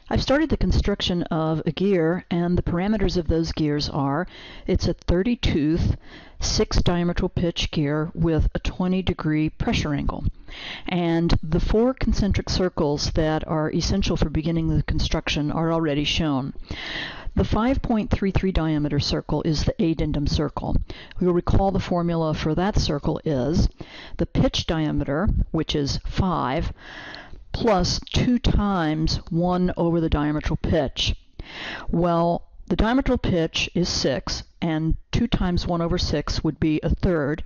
I've started the construction of a gear, and the parameters of those gears are, it's a 30-tooth, 6-diametral pitch gear with a 20-degree pressure angle. And the 4 concentric circles that are essential for beginning the construction are already shown. The 5.33 diameter circle is the addendum circle. You'll recall the formula for that circle is the pitch diameter, which is 5, plus 2 times 1 over the diametral pitch. Well, the diametral pitch is 6, and 2 times 1 over 6 would be 1/3.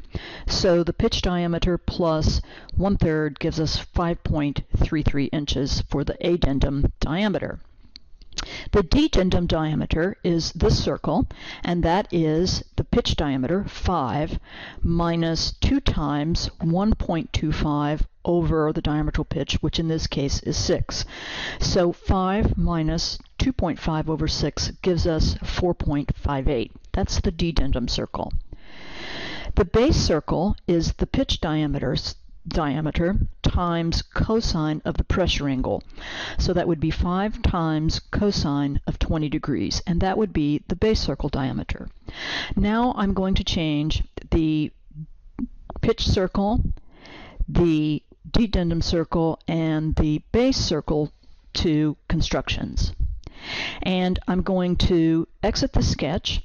So the pitch diameter plus 1/3 gives us 5.33 inches for the addendum diameter. The dedendum diameter is this circle, and that is the pitch diameter, 5, minus 2 times 1.25 over the diametral pitch, which in this case is 6. So 5 minus 2.5 over 6 gives us 4.58. That's the dedendum circle. The base circle is the pitch diameter times cosine of the pressure angle. So that would be 5 times cosine of 20 degrees, and that would be the base circle diameter. Now I'm going to change the pitch circle, the dedendum circle, and the base circle to constructions. And I'm going to exit the sketch,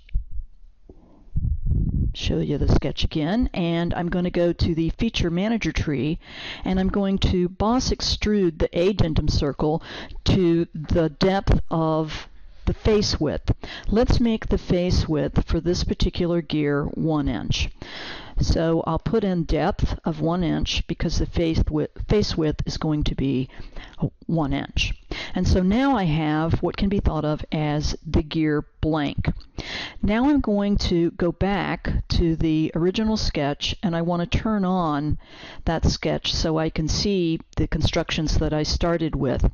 show you the sketch again, and I'm going to go to the feature manager tree, and I'm going to boss extrude the addendum circle to the depth of the face width. Let's make the face width for this particular gear 1 inch. So I'll put in depth of 1 inch because the face width is going to be 1 inch. And so now I have what can be thought of as the gear blank. Now I'm going to go back to the original sketch, and I want to turn on that sketch so I can see the constructions that I started with,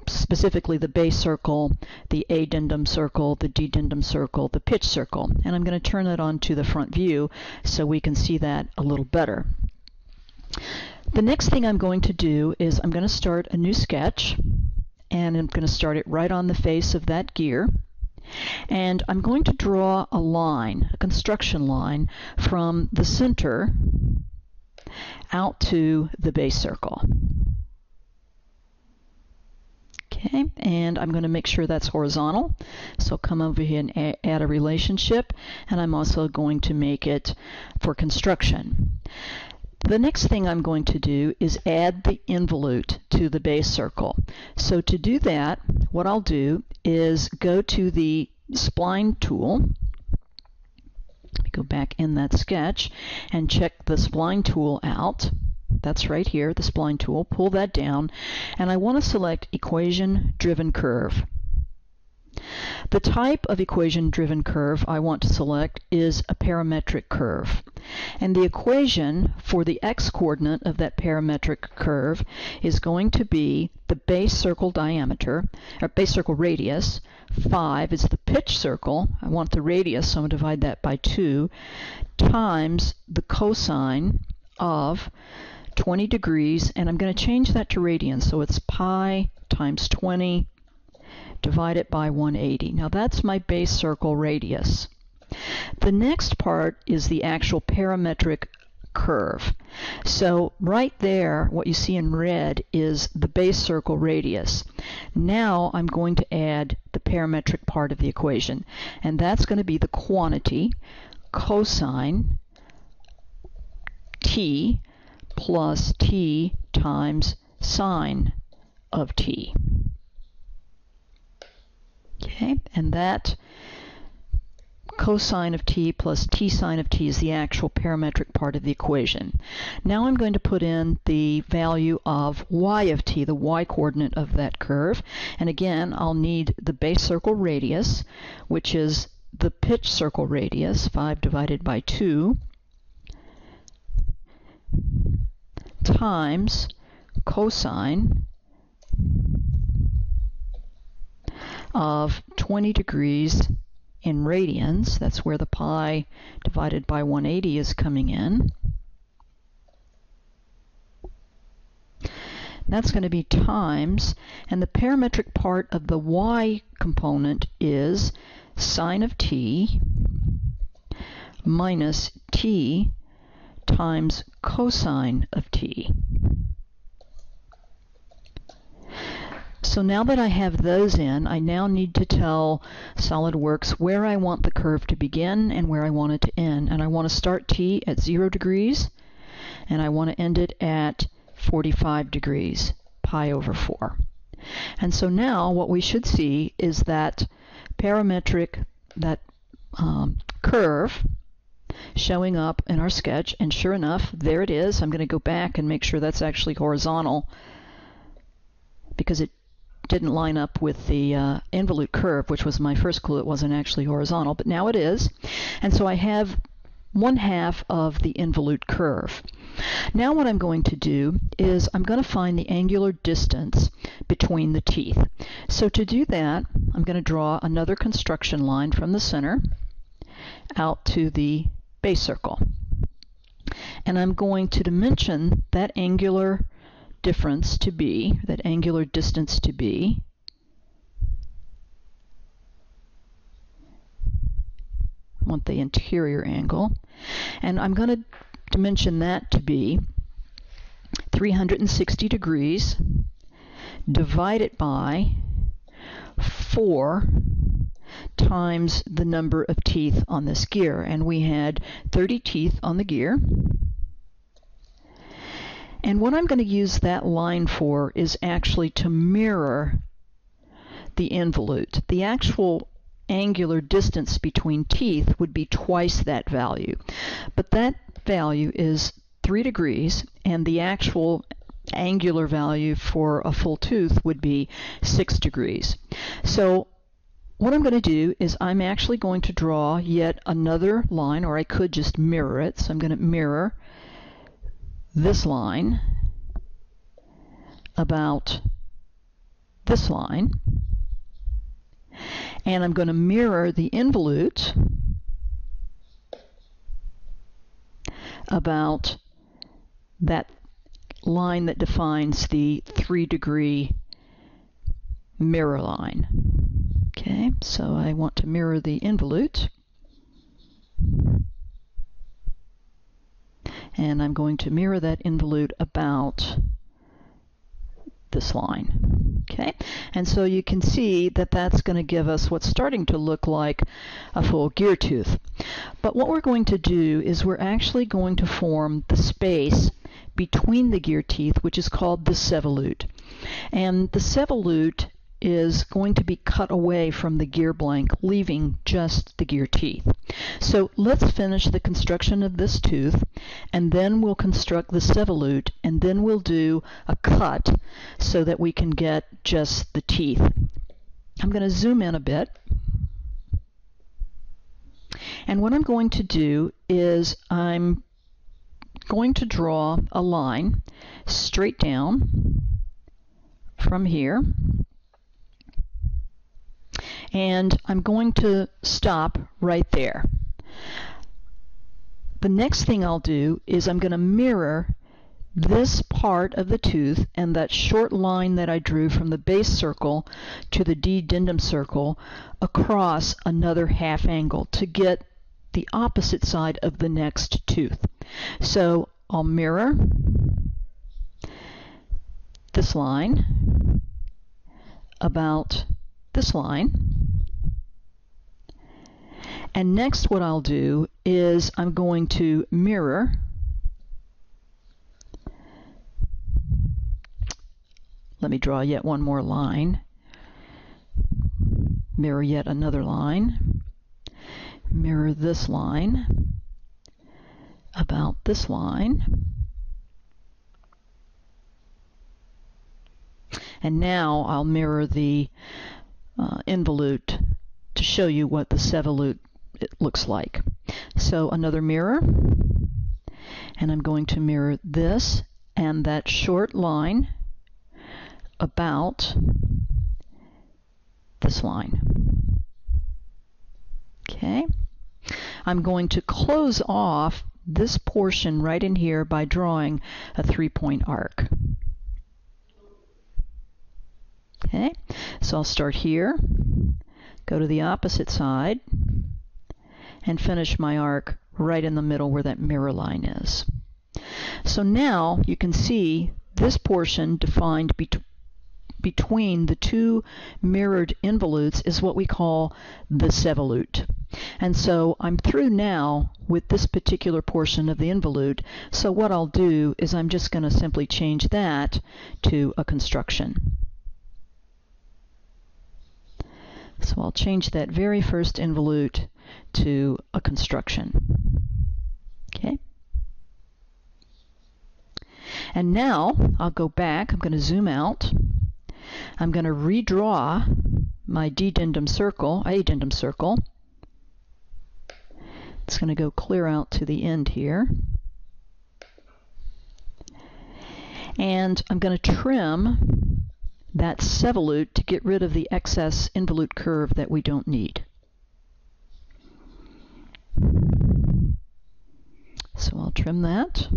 specifically the base circle, the addendum circle, the dedendum circle, the pitch circle. And I'm going to turn that on to the front view so we can see that a little better. The next thing I'm going to do is I'm going to start a new sketch, and I'm going to start it right on the face of that gear. And I'm going to draw a line, a construction line, from the center out to the base circle. Okay, and I'm going to make sure that's horizontal. So I'll come over here and add a relationship, and I'm also going to make it for construction. The next thing I'm going to do is add the involute to the base circle. So to do that, what I'll do is go to the spline tool. Let me go back in that sketch and check the spline tool out. That's right here, the spline tool. Pull that down, and I want to select equation-driven curve. The type of equation-driven curve I want to select is a parametric curve. And the equation for the x-coordinate of that parametric curve is going to be the base circle diameter, or base circle radius. 5 is the pitch circle. I want the radius, so I'm going to divide that by 2, times the cosine of 20 degrees, and I'm going to change that to radians, so it's pi times 20 divided by 180. Now that's my base circle radius. The next part is the actual parametric curve. So right there, what you see in red is the base circle radius. Now I'm going to add the parametric part of the equation, and that's going to be the quantity cosine t plus t times sine of t. Okay, and that cosine of t plus t sine of t is the actual parametric part of the equation. Now I'm going to put in the value of y of t, the y-coordinate of that curve. And again, I'll need the base circle radius, which is the pitch circle radius, 5 divided by 2, times cosine of 20 degrees in radians. That's where the pi divided by 180 is coming in. That's going to be times, and the parametric part of the y component is sine of t minus t times cosine of t. So now that I have those in, I now need to tell SolidWorks where I want the curve to begin and where I want it to end. And I want to start t at 0 degrees, and I want to end it at 45 degrees, pi over 4. And so now what we should see is that parametric, that curve showing up in our sketch, and sure enough, there it is. I'm going to go back and make sure that's actually horizontal, because it didn't line up with the involute curve, which was my first clue. It wasn't actually horizontal, but now it is. And so I have 1/2 of the involute curve. Now what I'm going to do is I'm going to find the angular distance between the teeth. So to do that, I'm going to draw another construction line from the center out to the base circle. And I'm going to dimension that angular difference to be, that angular distance to be, I want the interior angle, and I'm going to dimension that to be 360 degrees divided by 4 times the number of teeth on this gear. And we had 30 teeth on the gear. And what I'm going to use that line for is actually to mirror the involute. The actual angular distance between teeth would be twice that value. But that value is 3 degrees, and the actual angular value for a full tooth would be 6 degrees. So what I'm going to do is I'm actually going to draw yet another line, or I could just mirror it. So I'm going to mirror this line about this line, and I'm going to mirror the involute about that line that defines the 3-degree mirror line. Okay, so I want to mirror the involute, and I'm going to mirror that involute about this line. Okay, and so you can see that that's going to give us what's starting to look like a full gear tooth. But what we're going to do is we're actually going to form the space between the gear teeth, which is called the sevolute. And the sevolute is going to be cut away from the gear blank, leaving just the gear teeth. So let's finish the construction of this tooth, and then we'll construct the sevolute, and then we'll do a cut so that we can get just the teeth. I'm going to zoom in a bit. And what I'm going to do is I'm going to draw a line straight down from here. And I'm going to stop right there. The next thing I'll do is I'm going to mirror this part of the tooth and that short line that I drew from the base circle to the dedendum circle across another half angle to get the opposite side of the next tooth. So I'll mirror this line about this line. And next what I'll do is I'm going to mirror let me draw yet one more line, mirror yet another line, mirror this line about this line, and now I'll mirror the involute to show you what the sevolute looks like. So another mirror, and I'm going to mirror this and that short line about this line. Okay, I'm going to close off this portion right in here by drawing a 3-point arc. Okay, so I'll start here, go to the opposite side, and finish my arc right in the middle where that mirror line is. So now you can see this portion defined between the two mirrored involutes is what we call the sevolute. And so I'm through now with this particular portion of the involute, so what I'll do is I'm just going to simply change that to a construction. So I'll change that very first involute to a construction. Okay. And now I'll go back, I'm going to zoom out, I'm going to redraw my addendum circle. It's going to go clear out to the end here. And I'm going to trim that sevolute to get rid of the excess involute curve that we don't need. So I'll trim that.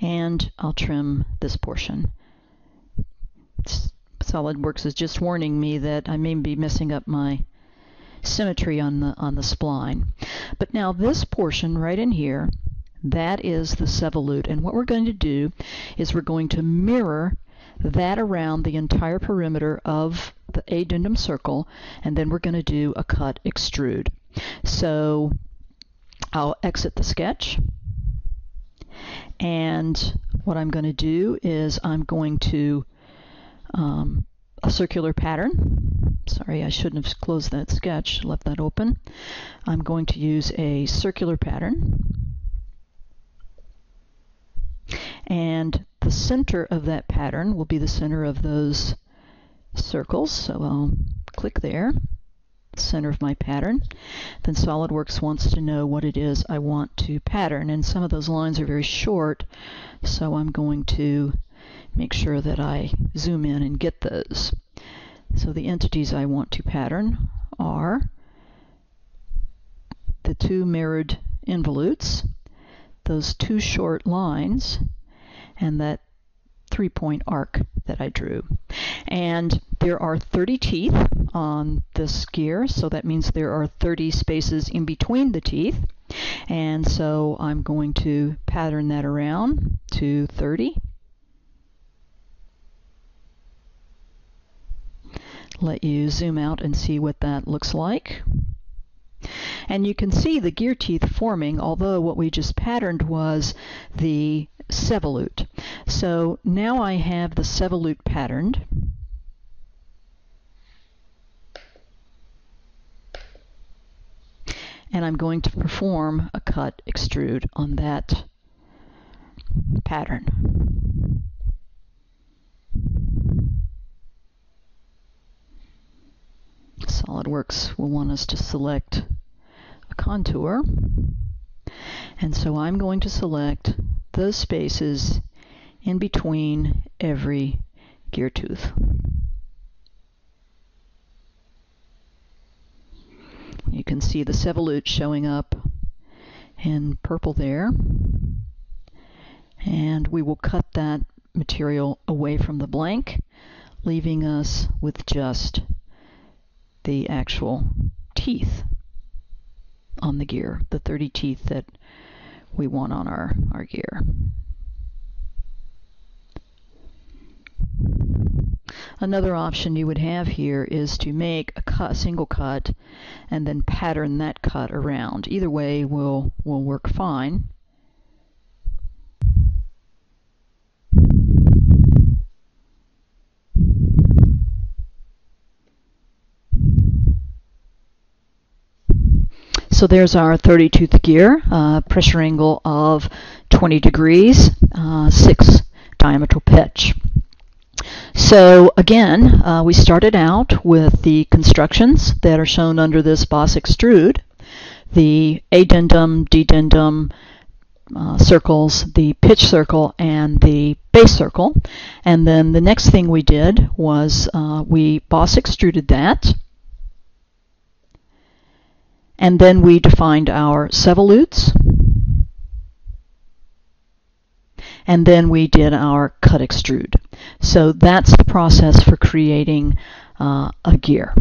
And I'll trim this portion. SolidWorks is just warning me that I may be messing up my symmetry on the spline. But now this portion right in here, that is the sevolute, and what we're going to do is we're going to mirror that around the entire perimeter of the addendum circle, and then we're going to do a cut extrude. So I'll exit the sketch, and what I'm going to do is I'm going to a circular pattern. Sorry, I shouldn't have closed that sketch, left that open. I'm going to use a circular pattern, and the center of that pattern will be the center of those circles, so I'll click there, center of my pattern. Then SolidWorks wants to know what it is I want to pattern, and some of those lines are very short, so I'm going to make sure that I zoom in and get those. So the entities I want to pattern are the two mirrored involutes, those two short lines, and that three-point arc that I drew. And there are 30 teeth on this gear, so that means there are 30 spaces in between the teeth. And so I'm going to pattern that around to 30. Let you zoom out and see what that looks like. And you can see the gear teeth forming, although what we just patterned was the sevolute. So now I have the sevolute patterned. And I'm going to perform a cut extrude on that pattern. SolidWorks will want us to select a contour, and so I'm going to select those spaces in between every gear tooth. You can see the sevolute showing up in purple there, and we will cut that material away from the blank, leaving us with just the actual teeth on the gear, the 30 teeth that we want on our gear. Another option you would have here is to make a single cut and then pattern that cut around. Either way will work fine. So there's our 30-tooth gear, pressure angle of 20 degrees, 6 diametral pitch. So again, we started out with the constructions that are shown under this boss extrude, the addendum, dedendum circles, the pitch circle, and the base circle. And then the next thing we did was we boss extruded that. And then we defined our sevolutes. and then we did our cut extrude. So that's the process for creating a gear.